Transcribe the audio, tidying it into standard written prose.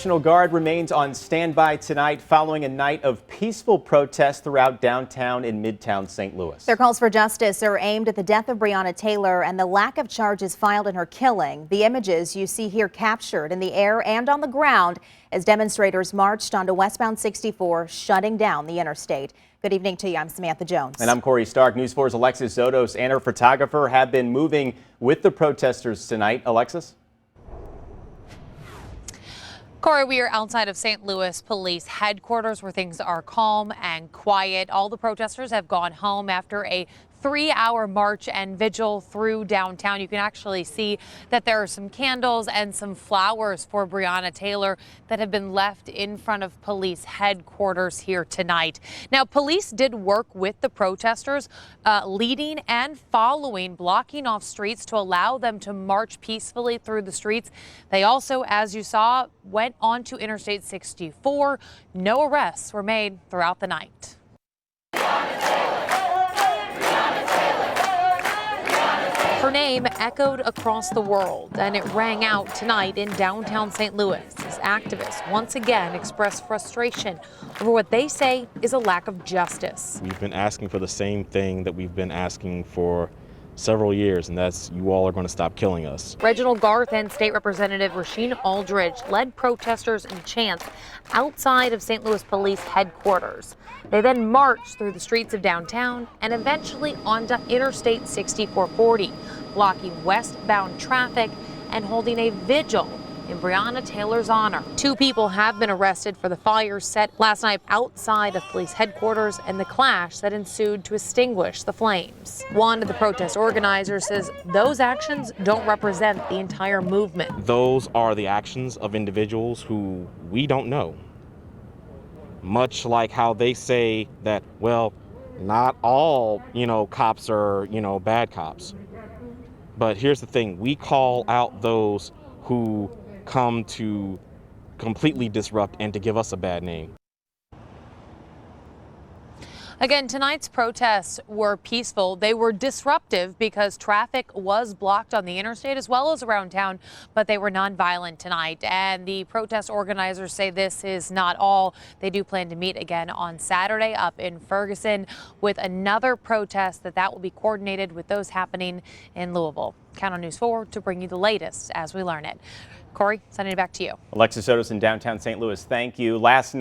National Guard remains on standby tonight following a night of peaceful protests throughout downtown and midtown St. Louis. Their calls for justice are aimed at the death of Breonna Taylor and the lack of charges filed in her killing. The images you see here captured in the air and on the ground as demonstrators marched onto westbound 64, shutting down the interstate. Good evening to you. I'm Samantha Jones. And I'm Corey Stark. News 4's Alexis Zotos and her photographer have been moving with the protesters tonight. Alexis? Corey, we are outside of St. Louis Police Headquarters where things are calm and quiet. All the protesters have gone home after a 3-hour march and vigil through downtown. You can actually see that there are some candles and some flowers for Breonna Taylor that have been left in front of police headquarters here tonight. Now, police did work with the protesters, leading and following, blocking off streets to allow them to march peacefully through the streets. They also, as you saw, went onto Interstate 64. No arrests were made throughout the night. Her name echoed across the world, and it rang out tonight in downtown St. Louis as activists once again expressed frustration over what they say is a lack of justice. We've been asking for the same thing that we've been asking for several years, and that's you all are going to stop killing us. Reginald Garth and State Representative Rasheen Aldridge led protesters and chants outside of St. Louis Police Headquarters. They then marched through the streets of downtown and eventually onto Interstate 6440, blocking westbound traffic and holding a vigil in Breonna Taylor's honor. 2 people have been arrested for the fires set last night outside of police headquarters and the clash that ensued to extinguish the flames. One of the protest organizers says those actions don't represent the entire movement. Those are the actions of individuals who we don't know. Much like how they say that, well, not all, cops are, bad cops. But here's the thing, we call out those who come to completely disrupt and to give us a bad name. Again, tonight's protests were peaceful. They were disruptive because traffic was blocked on the interstate as well as around town, but they were nonviolent tonight. And the protest organizers say this is not all. They do plan to meet again on Saturday up in Ferguson with another protest that will be coordinated with those happening in Louisville. Count on News 4 to bring you the latest as we learn it. Corey, sending it back to you. Alexis Zotos in downtown St. Louis. Thank you. Last night.